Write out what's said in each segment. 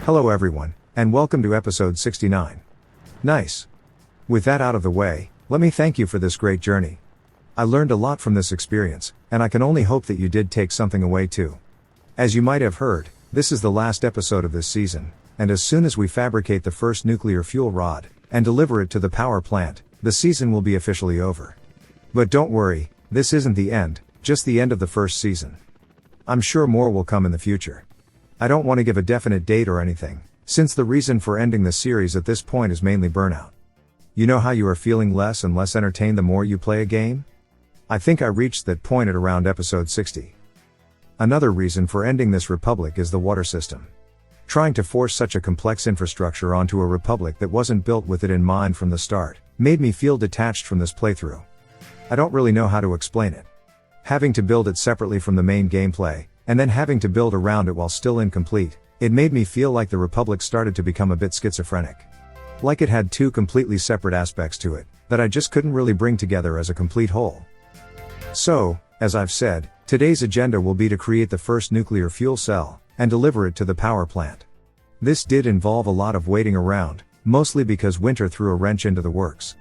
Hello everyone, and welcome to episode 69. Nice. With that out of the way, let me thank you for this great journey. I learned a lot from this experience, and I can only hope that you did take something away too. As you might have heard, this is the last episode of this season, and as soon as we fabricate the first nuclear fuel rod, and deliver it to the power plant, the season will be officially over. But don't worry, this isn't the end, just the end of the first season. I'm sure more will come in the future. I don't want to give a definite date or anything, since the reason for ending the series at this point is mainly burnout. You know how you are feeling less and less entertained the more you play a game? I think I reached that point at around episode 60. Another reason for ending this republic is the water system. Trying to force such a complex infrastructure onto a republic that wasn't built with it in mind from the start, made me feel detached from this playthrough. I don't really know how to explain it. Having to build it separately from the main gameplay, and then having to build around it while still incomplete, it made me feel like the Republic started to become a bit schizophrenic. Like it had two completely separate aspects to it, that I just couldn't really bring together as a complete whole. So, as I've said, today's agenda will be to create the first nuclear fuel cell, and deliver it to the power plant. This did involve a lot of waiting around, mostly because winter threw a wrench into the works.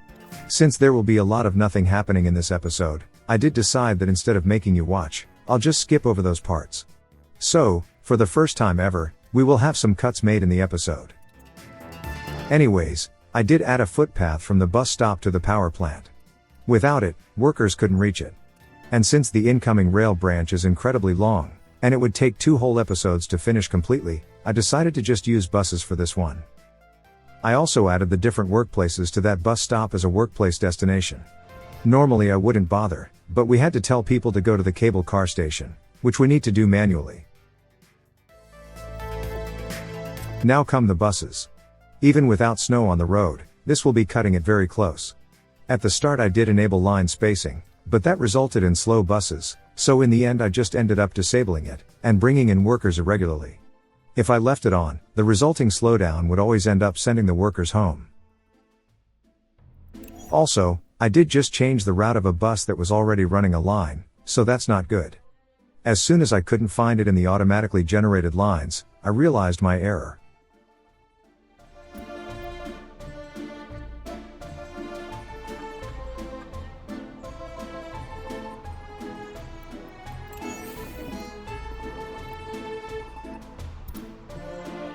Since there will be a lot of nothing happening in this episode, I did decide that instead of making you watch, I'll just skip over those parts. So, for the first time ever, we will have some cuts made in the episode. Anyways, I did add a footpath from the bus stop to the power plant. Without it, workers couldn't reach it. And since the incoming rail branch is incredibly long, and it would take 2 whole episodes to finish completely, I decided to just use buses for this one. I also added the different workplaces to that bus stop as a workplace destination. Normally I wouldn't bother, but we had to tell people to go to the cable car station, which we need to do manually. Now come the buses. Even without snow on the road, this will be cutting it very close. At the start I did enable line spacing, but that resulted in slow buses, so in the end I just ended up disabling it, and bringing in workers irregularly. If I left it on, the resulting slowdown would always end up sending the workers home. Also, I did just change the route of a bus that was already running a line, so that's not good. As soon as I couldn't find it in the automatically generated lines, I realized my error.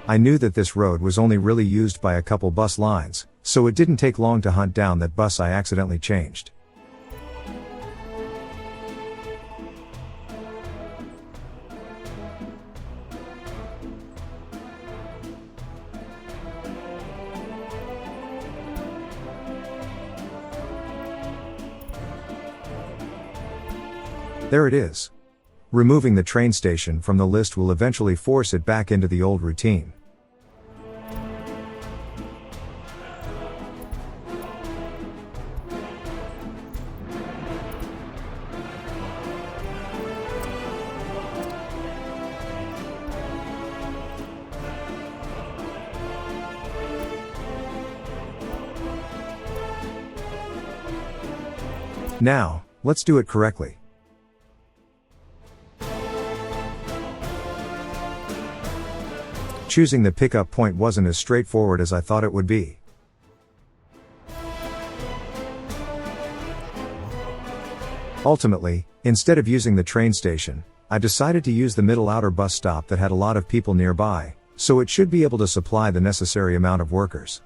I knew that this road was only really used by a couple bus lines, so it didn't take long to hunt down that bus I accidentally changed. There it is. Removing the train station from the list will eventually force it back into the old routine. Now, let's do it correctly. Choosing the pickup point wasn't as straightforward as I thought it would be. Ultimately, instead of using the train station, I decided to use the middle outer bus stop that had a lot of people nearby, so it should be able to supply the necessary amount of workers.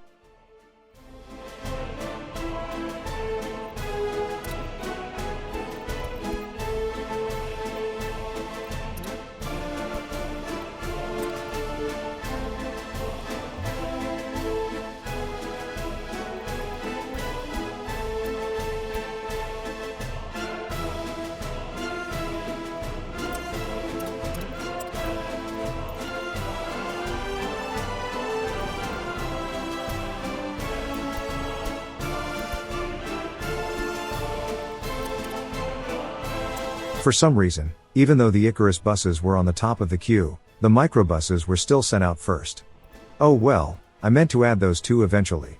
For some reason, even though the Icarus buses were on the top of the queue, the microbuses were still sent out first. Oh well, I meant to add those too eventually.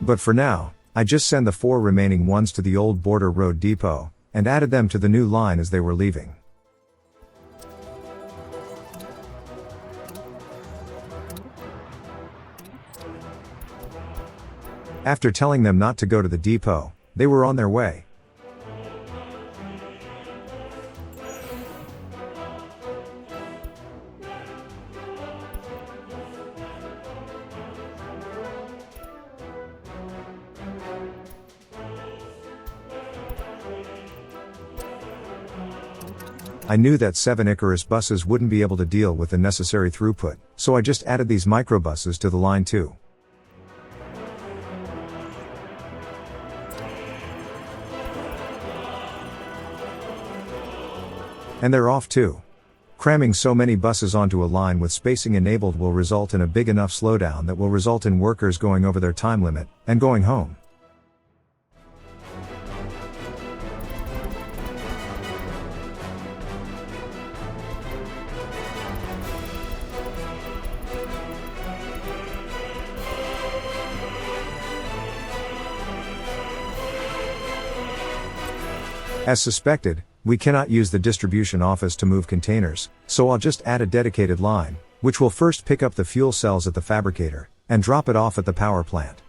But for now, I just send the 4 remaining ones to the old Border Road depot, and added them to the new line as they were leaving. After telling them not to go to the depot, they were on their way. I knew that 7 Icarus buses wouldn't be able to deal with the necessary throughput, so I just added these microbuses to the line too. And they're off too. Cramming so many buses onto a line with spacing enabled will result in a big enough slowdown that will result in workers going over their time limit and going home. As suspected, we cannot use the distribution office to move containers, so I'll just add a dedicated line, which will first pick up the fuel cells at the fabricator, and drop it off at the power plant.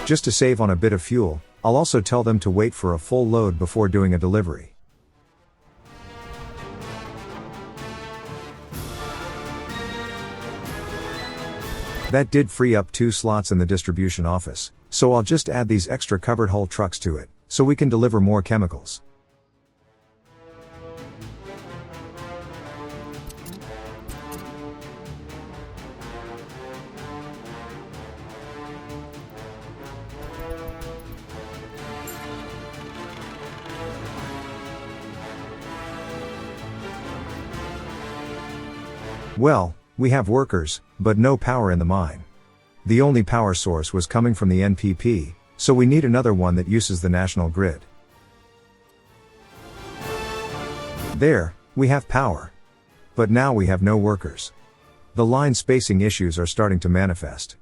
Just to save on a bit of fuel, I'll also tell them to wait for a full load before doing a delivery. That did free up 2 slots in the distribution office, so I'll just add these extra covered hull trucks to it, so we can deliver more chemicals. Well, we have workers, but no power in the mine. The only power source was coming from the NPP, so we need another one that uses the national grid. There, we have power. But now we have no workers. The line spacing issues are starting to manifest.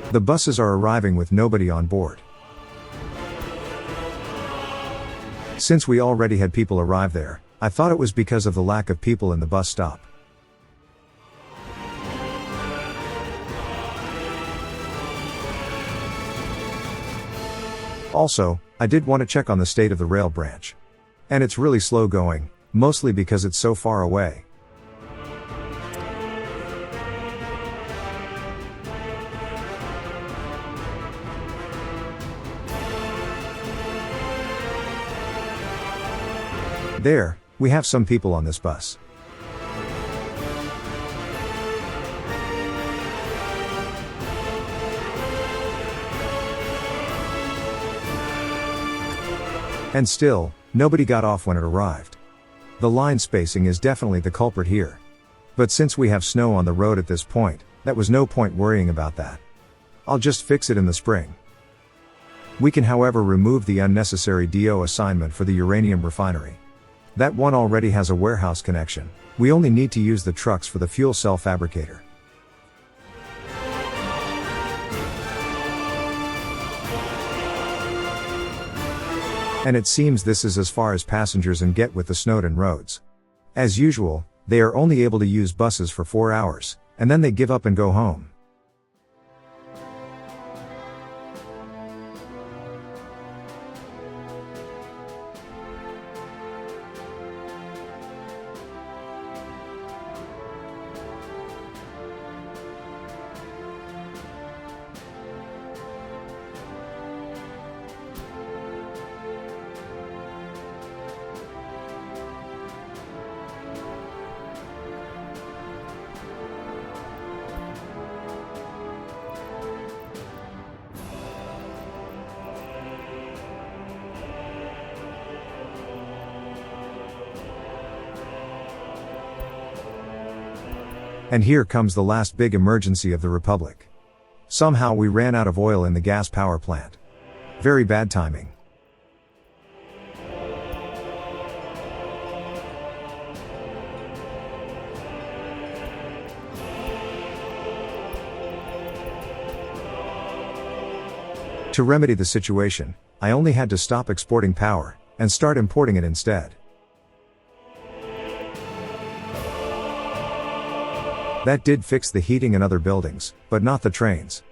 The buses are arriving with nobody on board. Since we already had people arrive there, I thought it was because of the lack of people in the bus stop. Also, I did want to check on the state of the rail branch. And it's really slow going, mostly because it's so far away. There, we have some people on this bus. And still, nobody got off when it arrived. The line spacing is definitely the culprit here. But since we have snow on the road at this point, that was no point worrying about that. I'll just fix it in the spring. We can however remove the unnecessary DO assignment for the uranium refinery. That one already has a warehouse connection. We only need to use the trucks for the fuel cell fabricator. And it seems this is as far as passengers can get with the Snowdon roads. As usual, they are only able to use buses for 4 hours, and then they give up and go home. And here comes the last big emergency of the Republic. Somehow we ran out of oil in the gas power plant. Very bad timing. To remedy the situation, I only had to stop exporting power, and start importing it instead. That did fix the heating and other buildings, but not the trains.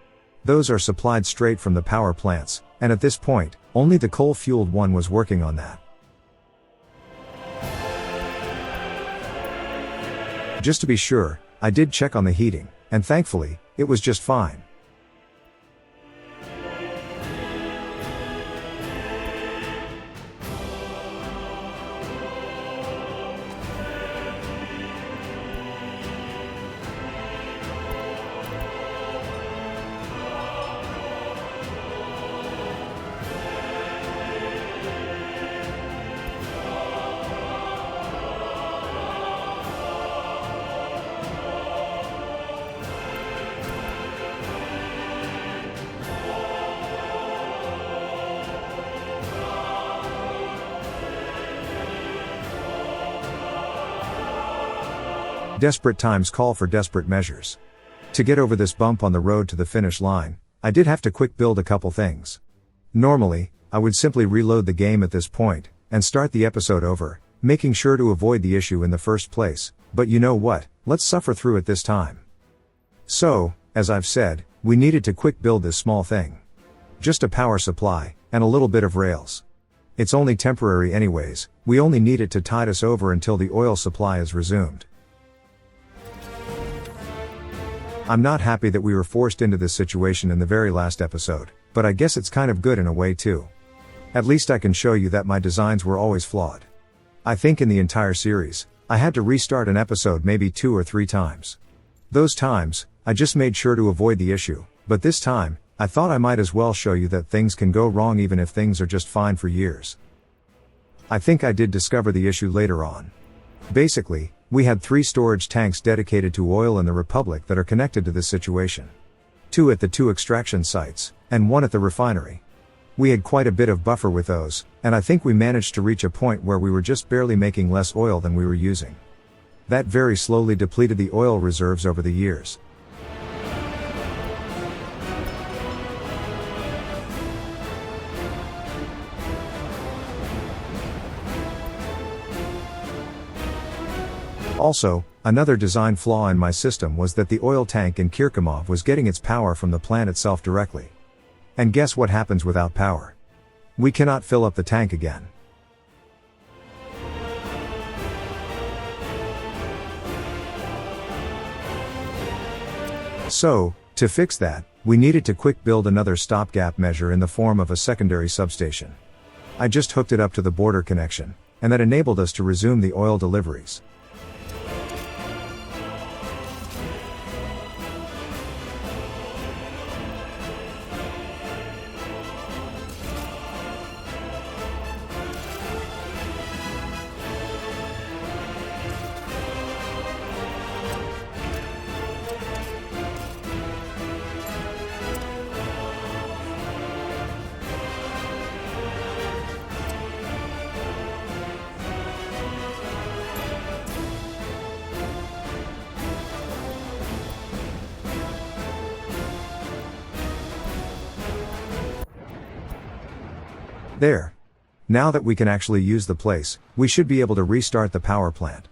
Those are supplied straight from the power plants, and at this point, only the coal-fueled one was working on that. Just to be sure, I did check on the heating, and thankfully, it was just fine. Desperate times call for desperate measures. To get over this bump on the road to the finish line, I did have to quick build a couple things. Normally, I would simply reload the game at this point, and start the episode over, making sure to avoid the issue in the first place, but you know what, let's suffer through it this time. So, as I've said, we needed to quick build this small thing. Just a power supply, and a little bit of rails. It's only temporary anyways, we only need it to tide us over until the oil supply is resumed. I'm not happy that we were forced into this situation in the very last episode, but I guess it's kind of good in a way too. At least I can show you that my designs were always flawed. I think in the entire series, I had to restart an episode maybe 2 or 3 times. Those times, I just made sure to avoid the issue, but this time, I thought I might as well show you that things can go wrong even if things are just fine for years. I think I did discover the issue later on. Basically, we had 3 storage tanks dedicated to oil in the Republic that are connected to this situation. 2 at the 2 extraction sites, and 1 at the refinery. We had quite a bit of buffer with those, and I think we managed to reach a point where we were just barely making less oil than we were using. That very slowly depleted the oil reserves over the years. Also, another design flaw in my system was that the oil tank in Kirkimov was getting its power from the plant itself directly. And guess what happens without power? We cannot fill up the tank again. So, to fix that, we needed to quick build another stopgap measure in the form of a secondary substation. I just hooked it up to the border connection, and that enabled us to resume the oil deliveries. There. Now that we can actually use the place, we should be able to restart the power plant.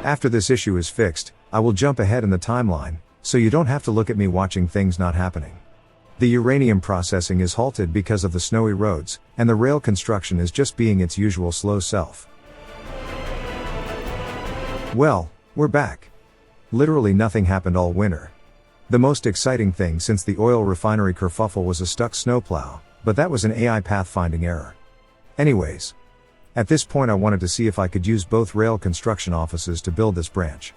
After this issue is fixed, I will jump ahead in the timeline, so you don't have to look at me watching things not happening. The uranium processing is halted because of the snowy roads, and the rail construction is just being its usual slow self. Well, we're back. Literally nothing happened all winter. The most exciting thing since the oil refinery kerfuffle was a stuck snowplow, but that was an AI pathfinding error. Anyways. At this point I wanted to see if I could use both rail construction offices to build this branch.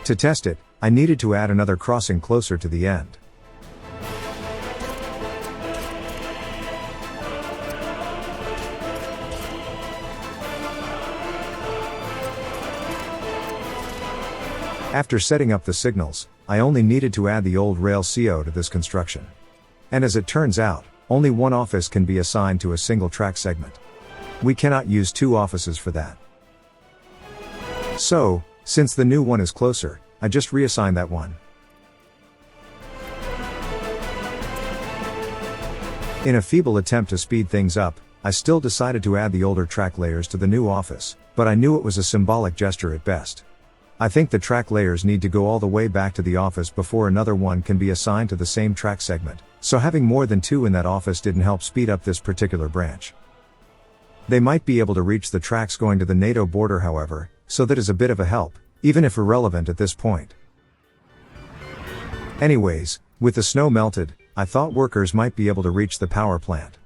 To test it, I needed to add another crossing closer to the end. After setting up the signals, I only needed to add the old rail CO to this construction. And as it turns out, only one office can be assigned to a single track segment. We cannot use two offices for that. So, since the new one is closer, I just reassign that one. In a feeble attempt to speed things up, I still decided to add the older track layers to the new office, but I knew it was a symbolic gesture at best. I think the track layers need to go all the way back to the office before another one can be assigned to the same track segment, so having more than two in that office didn't help speed up this particular branch. They might be able to reach the tracks going to the NATO border however, so that is a bit of a help, even if irrelevant at this point. Anyways, with the snow melted, I thought workers might be able to reach the power plant.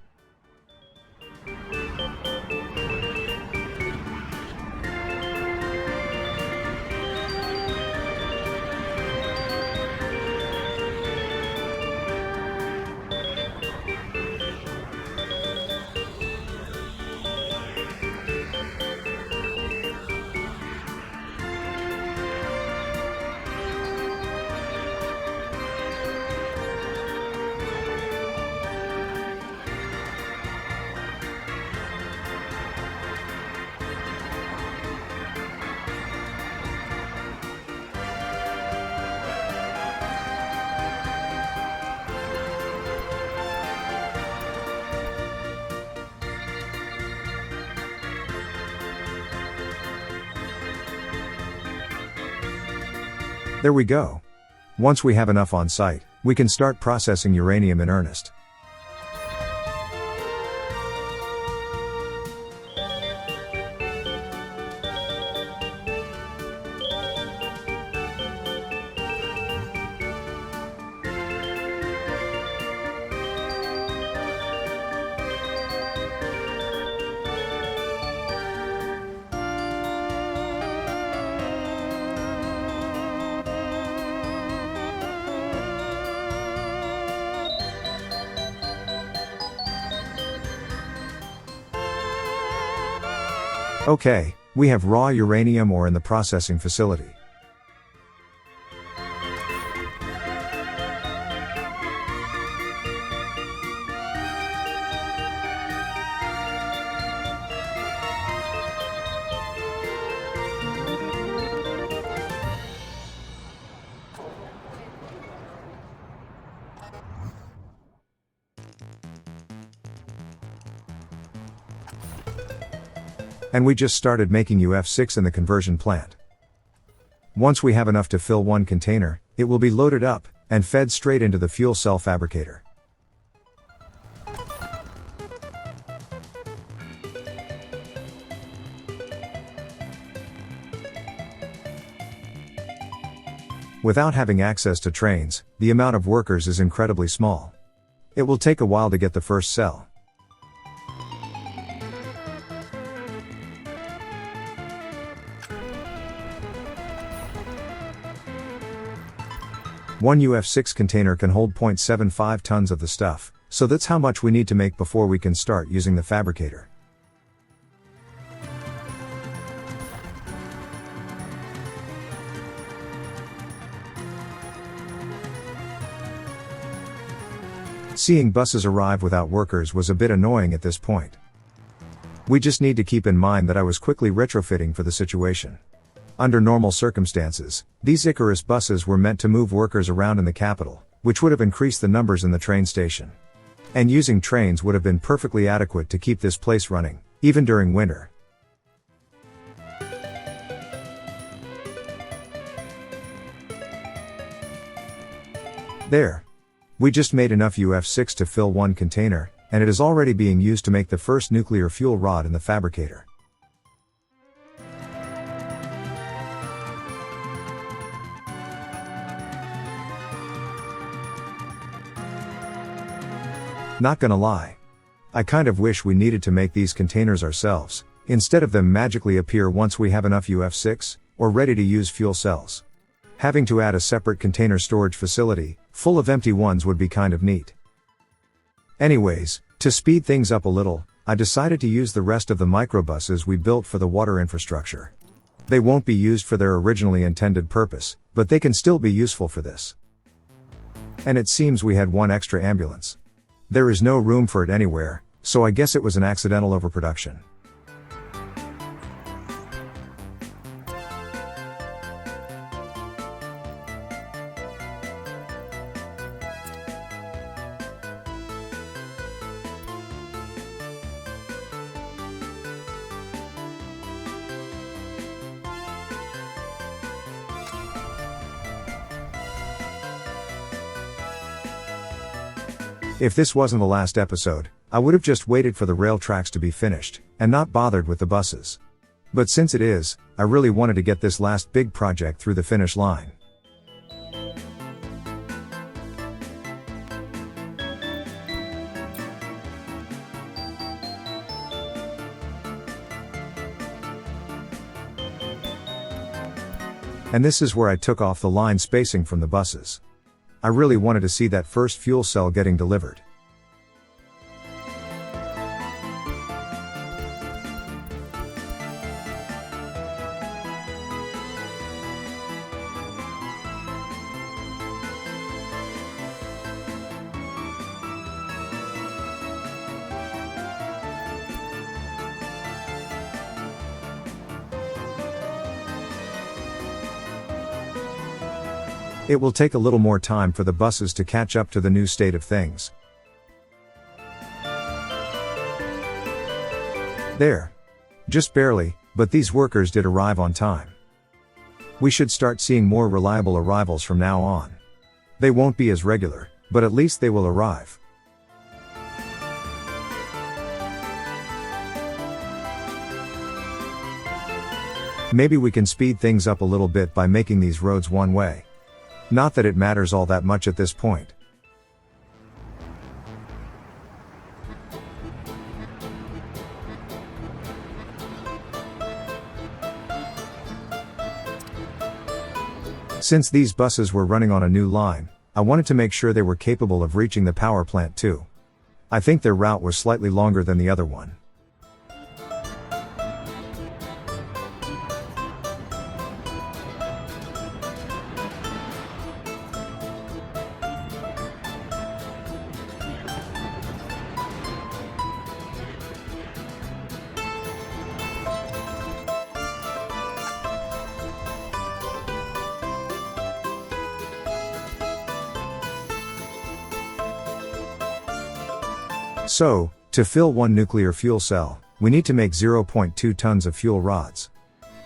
There we go. Once we have enough on site, we can start processing uranium in earnest. Okay, we have raw uranium ore in the processing facility. And we just started making UF6 in the conversion plant. Once we have enough to fill one container, it will be loaded up, and fed straight into the fuel cell fabricator. Without having access to trains, the amount of workers is incredibly small. It will take a while to get the first cell. One UF6 container can hold 0.75 tons of the stuff, so that's how much we need to make before we can start using the fabricator. Seeing buses arrive without workers was a bit annoying at this point. We just need to keep in mind that I was quickly retrofitting for the situation. Under normal circumstances, these Icarus buses were meant to move workers around in the capital, which would have increased the numbers in the train station. And using trains would have been perfectly adequate to keep this place running, even during winter. There. We just made enough UF6 to fill one container, and it is already being used to make the first nuclear fuel rod in the fabricator. Not gonna lie. I kind of wish we needed to make these containers ourselves, instead of them magically appear once we have enough UF6, or ready to use fuel cells. Having to add a separate container storage facility, full of empty ones would be kind of neat. Anyways, to speed things up a little, I decided to use the rest of the microbuses we built for the water infrastructure. They won't be used for their originally intended purpose, but they can still be useful for this. And it seems we had one extra ambulance. There is no room for it anywhere, so I guess it was an accidental overproduction. If this wasn't the last episode, I would have just waited for the rail tracks to be finished, and not bothered with the buses. But since it is, I really wanted to get this last big project through the finish line. And this is where I took off the line spacing from the buses. I really wanted to see that first fuel cell getting delivered. It will take a little more time for the buses to catch up to the new state of things. There. Just barely, but these workers did arrive on time. We should start seeing more reliable arrivals from now on. They won't be as regular, but at least they will arrive. Maybe we can speed things up a little bit by making these roads one way. Not that it matters all that much at this point. Since these buses were running on a new line, I wanted to make sure they were capable of reaching the power plant too. I think their route was slightly longer than the other one. So, to fill one nuclear fuel cell, we need to make 0.2 tons of fuel rods.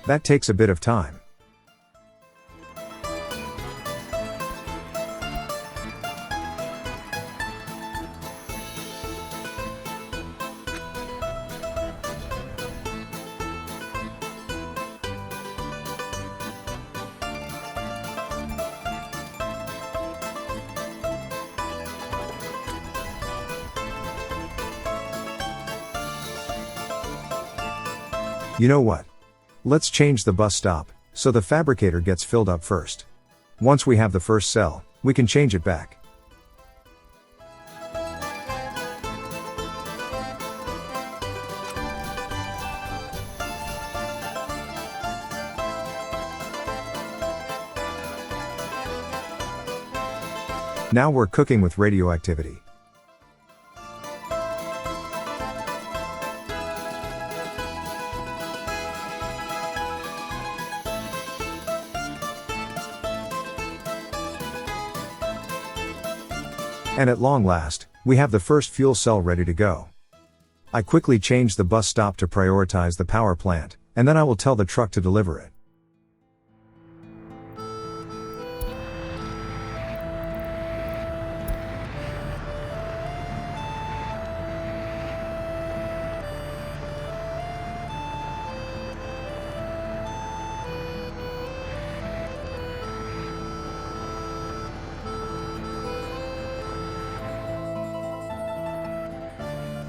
That takes a bit of time. You know what? Let's change the bus stop, so the fabricator gets filled up first. Once we have the first cell, we can change it back. Now we're cooking with radioactivity. And at long last, we have the first fuel cell ready to go. I quickly changed the bus stop to prioritize the power plant, and then I will tell the truck to deliver it.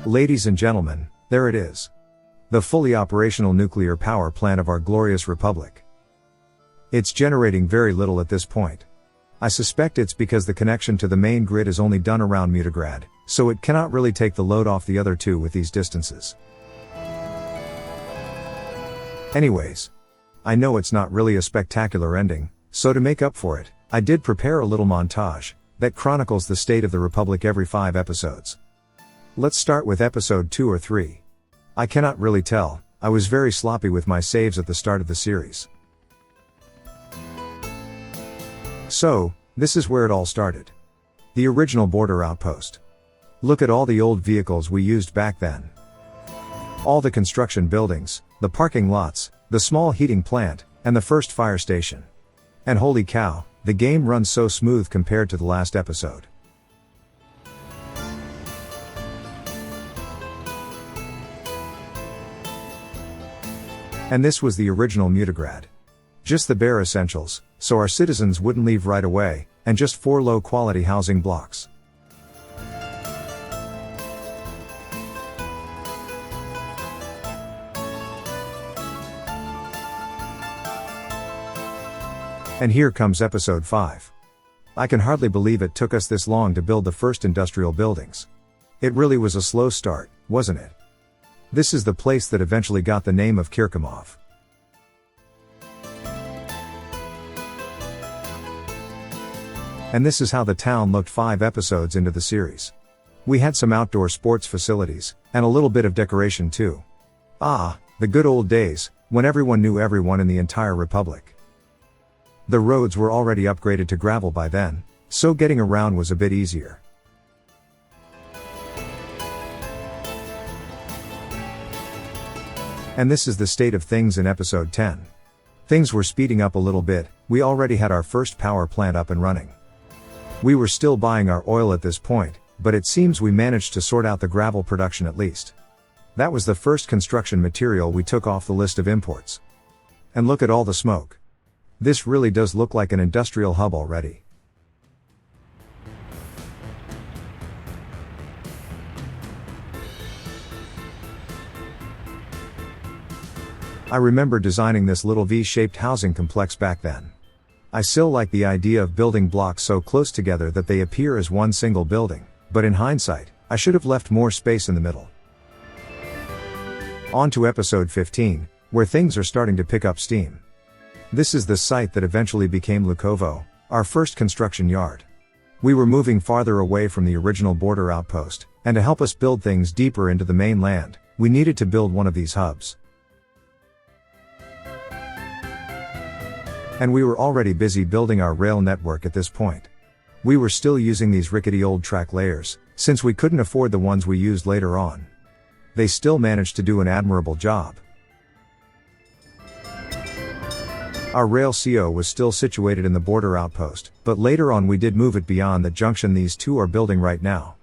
Ladies and gentlemen, there it is. The fully operational nuclear power plant of our glorious republic. It's generating very little at this point. I suspect it's because the connection to the main grid is only done around Mutagrad, so it cannot really take the load off the other two with these distances. Anyways, I know it's not really a spectacular ending, so to make up for it, I did prepare a little montage that chronicles the state of the Republic every 5 episodes. Let's start with episode 2 or 3. I cannot really tell, I was very sloppy with my saves at the start of the series. So, this is where it all started. The original border outpost. Look at all the old vehicles we used back then. All the construction buildings, the parking lots, the small heating plant, and the first fire station. And holy cow, the game runs so smooth compared to the last episode. And this was the original Mutagrad. Just the bare essentials, so our citizens wouldn't leave right away, and just 4 low-quality housing blocks. And here comes episode 5. I can hardly believe it took us this long to build the first industrial buildings. It really was a slow start, wasn't it? This is the place that eventually got the name of Kirkimov. And this is how the town looked 5 episodes into the series. We had some outdoor sports facilities, and a little bit of decoration too. Ah, the good old days, when everyone knew everyone in the entire Republic. The roads were already upgraded to gravel by then, so getting around was a bit easier. And this is the state of things in episode 10. Things were speeding up a little bit, we already had our first power plant up and running. We were still buying our oil at this point, but it seems we managed to sort out the gravel production at least. That was the first construction material we took off the list of imports. And look at all the smoke. This really does look like an industrial hub already. I remember designing this little V-shaped housing complex back then. I still like the idea of building blocks so close together that they appear as one single building, but in hindsight, I should have left more space in the middle. On to episode 15, where things are starting to pick up steam. This is the site that eventually became Lukovo, our first construction yard. We were moving farther away from the original border outpost, and to help us build things deeper into the mainland, we needed to build one of these hubs. And we were already busy building our rail network at this point. We were still using these rickety old track layers, since we couldn't afford the ones we used later on. They still managed to do an admirable job. Our rail CO was still situated in the border outpost, but later on we did move it beyond the junction these two are building right now.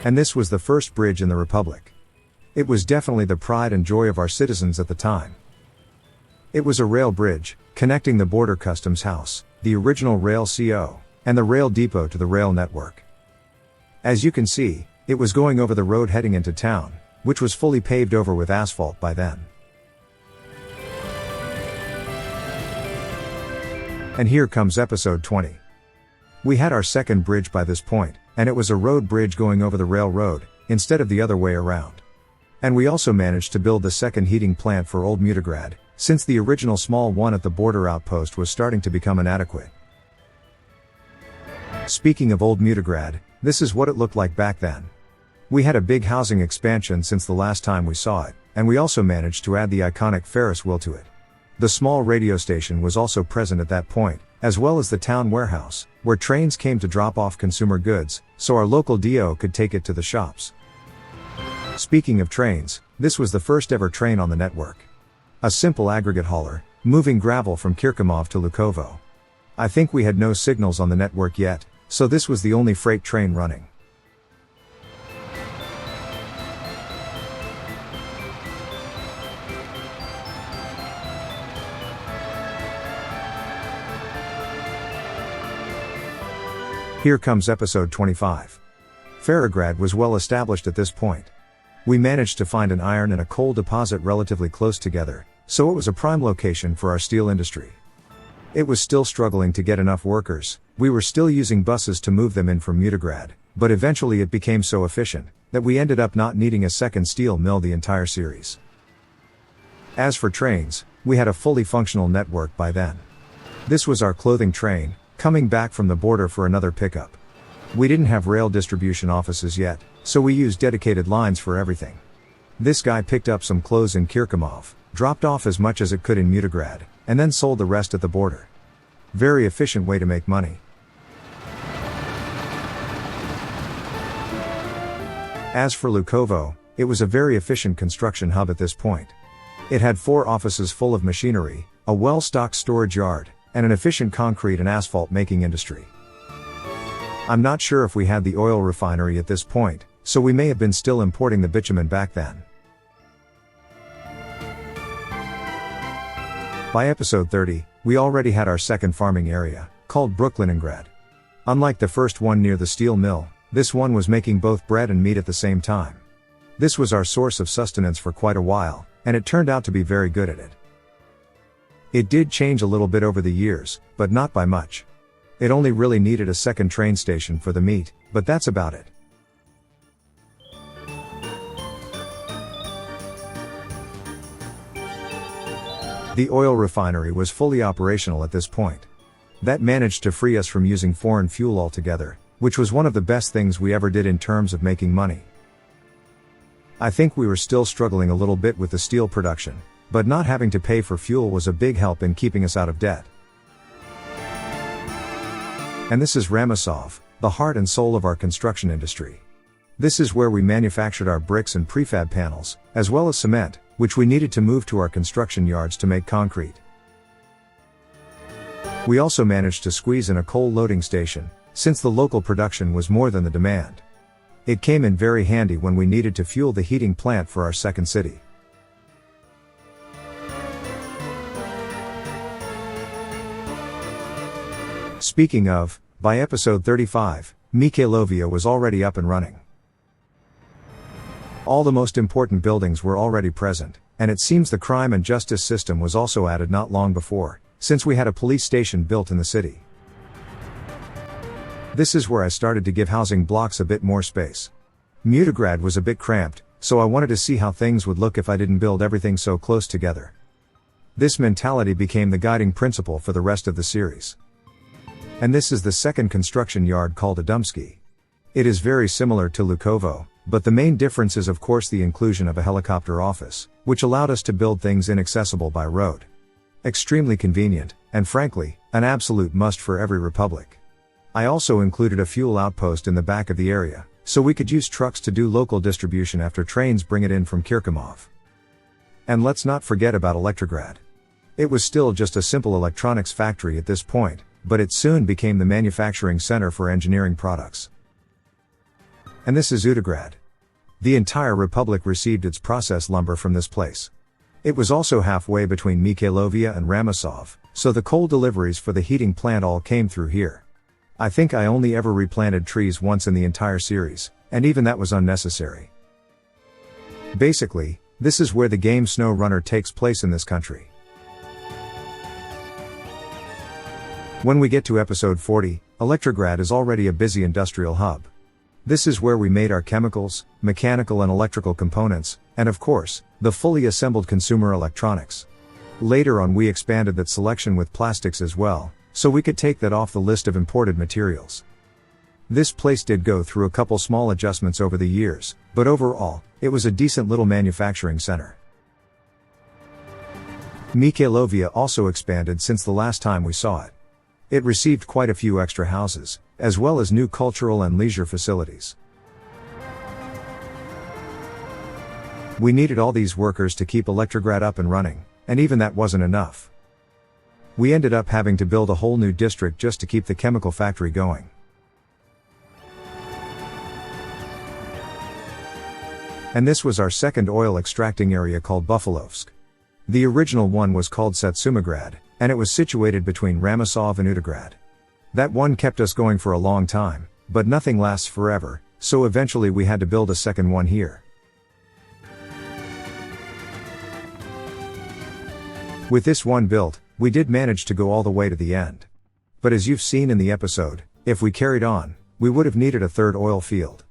And this was the first bridge in the Republic. It was definitely the pride and joy of our citizens at the time. It was a rail bridge, connecting the border customs house, the original rail CO, and the rail depot to the rail network. As you can see, it was going over the road heading into town, which was fully paved over with asphalt by then. And here comes episode 20. We had our second bridge by this point, and it was a road bridge going over the railroad, instead of the other way around. And we also managed to build the second heating plant for Old Mutagrad, since the original small one at the border outpost was starting to become inadequate. Speaking of Old Mutagrad, this is what it looked like back then. We had a big housing expansion since the last time we saw it, and we also managed to add the iconic Ferris wheel to it. The small radio station was also present at that point, as well as the town warehouse, where trains came to drop off consumer goods, so our local DO could take it to the shops. Speaking of trains, this was the first ever train on the network. A simple aggregate hauler, moving gravel from Kirkimov to Lukovo. I think we had no signals on the network yet, so this was the only freight train running. Here comes episode 25. Ferrograd was well established at this point. We managed to find an iron and a coal deposit relatively close together, so it was a prime location for our steel industry. It was still struggling to get enough workers. We were still using buses to move them in from Mutograd, but eventually it became so efficient that we ended up not needing a second steel mill the entire series. As for trains, we had a fully functional network by then. This was our clothing train, coming back from the border for another pickup. We didn't have rail distribution offices yet, so we used dedicated lines for everything. This guy picked up some clothes in Kirkimov, dropped off as much as it could in Mutograd, and then sold the rest at the border. Very efficient way to make money. As for Lukovo, it was a very efficient construction hub at this point. It had 4 offices full of machinery, a well-stocked storage yard, and an efficient concrete and asphalt making industry. I'm not sure if we had the oil refinery at this point, so we may have been still importing the bitumen back then. By episode 30, we already had our second farming area, called Brooklyningrad. Unlike the first one near the steel mill, this one was making both bread and meat at the same time. This was our source of sustenance for quite a while, and it turned out to be very good at it. It did change a little bit over the years, but not by much. It only really needed a second train station for the meat, but that's about it. The oil refinery was fully operational at this point. That managed to free us from using foreign fuel altogether, which was one of the best things we ever did in terms of making money. I think we were still struggling a little bit with the steel production, but not having to pay for fuel was a big help in keeping us out of debt. And this is Ramosov, the heart and soul of our construction industry. This is where we manufactured our bricks and prefab panels, as well as cement, which we needed to move to our construction yards to make concrete. We also managed to squeeze in a coal loading station, since the local production was more than the demand. It came in very handy when we needed to fuel the heating plant for our second city. Speaking of, by episode 35, Mikhailovia was already up and running. All the most important buildings were already present, and it seems the crime and justice system was also added not long before, since we had a police station built in the city. This is where I started to give housing blocks a bit more space. Mutograd was a bit cramped, so I wanted to see how things would look if I didn't build everything so close together. This mentality became the guiding principle for the rest of the series. And this is the second construction yard called Adumsky. It is very similar to Lukovo, but the main difference is of course the inclusion of a helicopter office, which allowed us to build things inaccessible by road. Extremely convenient, and frankly, an absolute must for every republic. I also included a fuel outpost in the back of the area, so we could use trucks to do local distribution after trains bring it in from Kirkimov. And let's not forget about Electrograd. It was still just a simple electronics factory at this point, but it soon became the manufacturing center for engineering products. And this is Utograd. The entire republic received its processed lumber from this place. It was also halfway between Mikhailovia and Ramosov, so the coal deliveries for the heating plant all came through here. I think I only ever replanted trees once in the entire series, and even that was unnecessary. Basically, this is where the game Snow Runner takes place in this country. When we get to episode 40, Electrograd is already a busy industrial hub. This is where we made our chemicals, mechanical and electrical components, and of course, the fully assembled consumer electronics. Later on we expanded that selection with plastics as well, so we could take that off the list of imported materials. This place did go through a couple small adjustments over the years, but overall, it was a decent little manufacturing center. Mikhailovia also expanded since the last time we saw it. It received quite a few extra houses, as well as new cultural and leisure facilities. We needed all these workers to keep Electrograd up and running, and even that wasn't enough. We ended up having to build a whole new district just to keep the chemical factory going. And this was our second oil extracting area called Buffaloevsk. The original one was called Satsumograd, and it was situated between Ramosov and Utograd. That one kept us going for a long time, but nothing lasts forever, so eventually we had to build a second one here. With this one built, we did manage to go all the way to the end. But as you've seen in the episode, if we carried on, we would have needed a third oil field.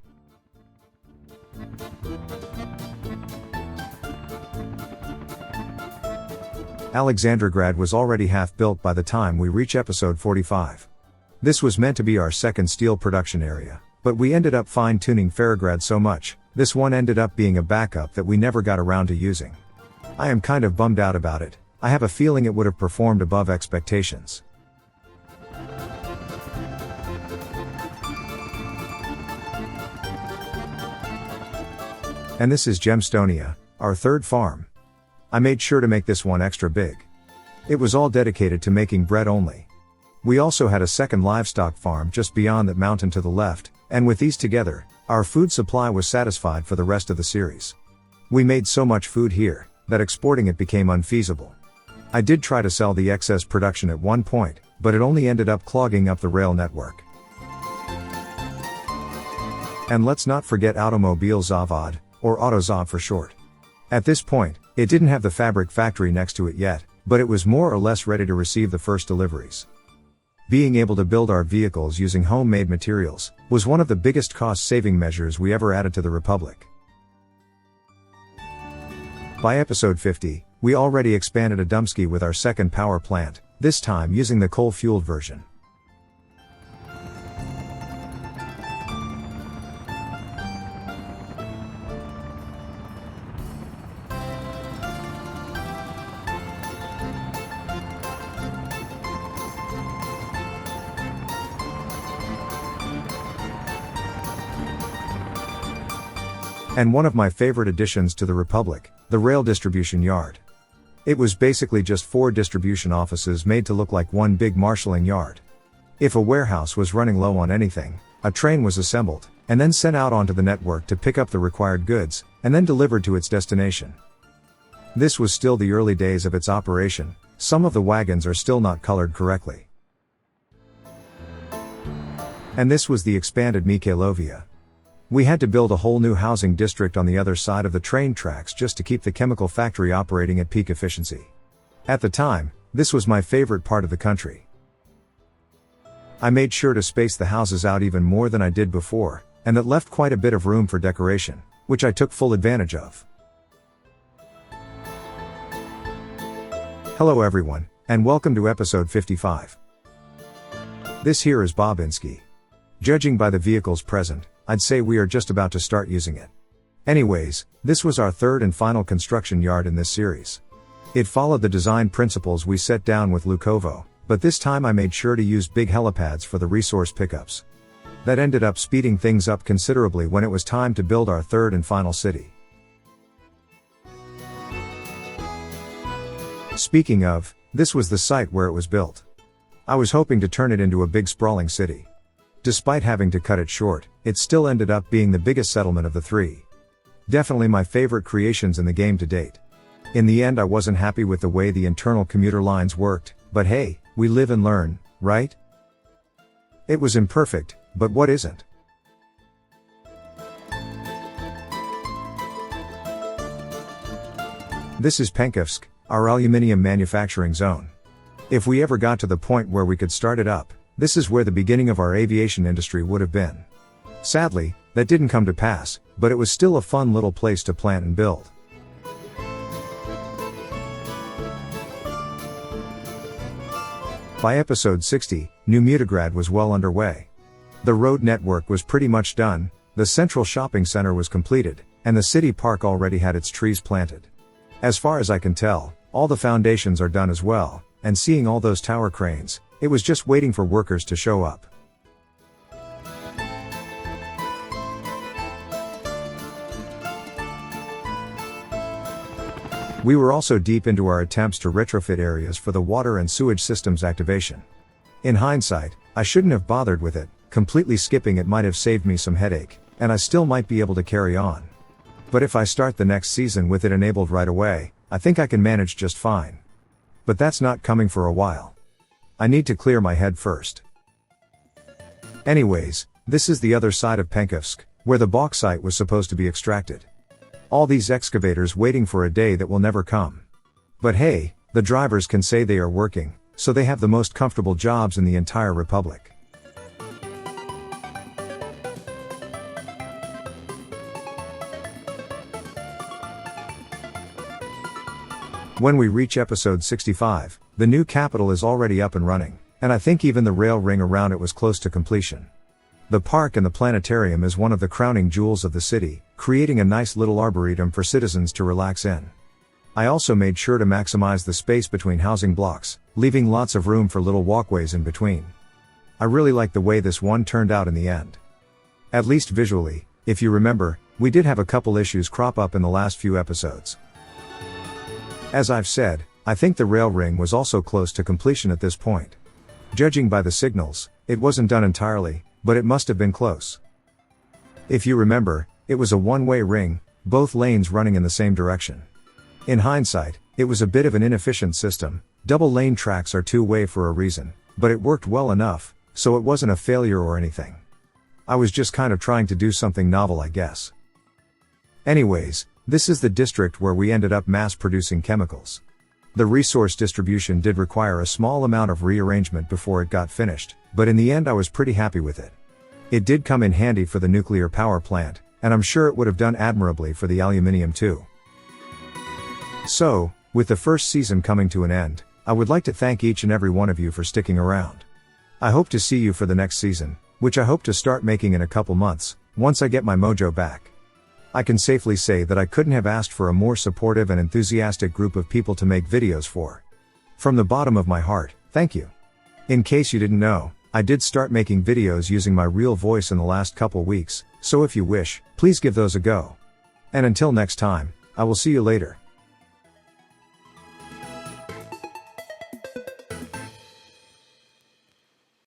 Alexandergrad was already half built by the time we reach episode 45. This was meant to be our second steel production area, but we ended up fine-tuning Ferrograd so much, this one ended up being a backup that we never got around to using. I am kind of bummed out about it. I have a feeling it would have performed above expectations. And this is Gemstonia, our third farm. I made sure to make this one extra big. It was all dedicated to making bread only. We also had a second livestock farm just beyond that mountain to the left, and with these together, our food supply was satisfied for the rest of the series. We made so much food here, that exporting it became unfeasible. I did try to sell the excess production at one point, but it only ended up clogging up the rail network. And let's not forget Automobil Zavod, or AutoZav for short. At this point, it didn't have the fabric factory next to it yet, but it was more or less ready to receive the first deliveries. Being able to build our vehicles using homemade materials was one of the biggest cost-saving measures we ever added to the Republic. By episode 50, we already expanded Adumski with our second power plant, this time using the coal-fueled version. And one of my favorite additions to the Republic, the rail distribution yard. It was basically just 4 distribution offices made to look like one big marshalling yard. If a warehouse was running low on anything, a train was assembled, and then sent out onto the network to pick up the required goods, and then delivered to its destination. This was still the early days of its operation. Some of the wagons are still not colored correctly. And this was the expanded Mikhailovia. We had to build a whole new housing district on the other side of the train tracks just to keep the chemical factory operating at peak efficiency. At the time, this was my favorite part of the country. I made sure to space the houses out even more than I did before, and that left quite a bit of room for decoration, which I took full advantage of. Hello everyone, and welcome to episode 55. This here is Bobinski. Judging by the vehicles present, I'd say we are just about to start using it. Anyways, this was our third and final construction yard in this series. It followed the design principles we set down with Lukovo, but this time I made sure to use big helipads for the resource pickups. That ended up speeding things up considerably when it was time to build our third and final city. Speaking of, this was the site where it was built. I was hoping to turn it into a big sprawling city. Despite having to cut it short, it still ended up being the biggest settlement of the 3. Definitely my favorite creations in the game to date. In the end I wasn't happy with the way the internal commuter lines worked, but hey, we live and learn, right? It was imperfect, but what isn't? This is Penkovsk, our aluminium manufacturing zone. If we ever got to the point where we could start it up, this is where the beginning of our aviation industry would have been. Sadly, that didn't come to pass, but it was still a fun little place to plant and build. By episode 60, New Mutograd was well underway. The road network was pretty much done, the central shopping center was completed, and the city park already had its trees planted. As far as I can tell, all the foundations are done as well, and seeing all those tower cranes, it was just waiting for workers to show up. We were also deep into our attempts to retrofit areas for the water and sewage systems activation. In hindsight, I shouldn't have bothered with it, completely skipping it might have saved me some headache, and I still might be able to carry on. But if I start the next season with it enabled right away, I think I can manage just fine. But that's not coming for a while. I need to clear my head first. Anyways, this is the other side of Penkovsk, where the bauxite was supposed to be extracted. All these excavators waiting for a day that will never come. But hey, the drivers can say they are working, so they have the most comfortable jobs in the entire republic. When we reach episode 65, the new capital is already up and running, and I think even the rail ring around it was close to completion. The park and the planetarium is one of the crowning jewels of the city, creating a nice little arboretum for citizens to relax in. I also made sure to maximize the space between housing blocks, leaving lots of room for little walkways in between. I really like the way this one turned out in the end. At least visually. If you remember, we did have a couple issues crop up in the last few episodes. As I've said, I think the rail ring was also close to completion at this point. Judging by the signals, it wasn't done entirely, but it must have been close. If you remember, it was a one-way ring, both lanes running in the same direction. In hindsight, it was a bit of an inefficient system. Double lane tracks are two-way for a reason, but it worked well enough, so it wasn't a failure or anything. I was just kind of trying to do something novel, I guess. Anyways, this is the district where we ended up mass-producing chemicals. The resource distribution did require a small amount of rearrangement before it got finished, but in the end I was pretty happy with it. It did come in handy for the nuclear power plant, and I'm sure it would have done admirably for the aluminium too. So, with the first season coming to an end, I would like to thank each and every one of you for sticking around. I hope to see you for the next season, which I hope to start making in a couple months, once I get my mojo back. I can safely say that I couldn't have asked for a more supportive and enthusiastic group of people to make videos for. From the bottom of my heart, thank you. In case you didn't know, I did start making videos using my real voice in the last couple weeks, so if you wish, please give those a go. And until next time, I will see you later.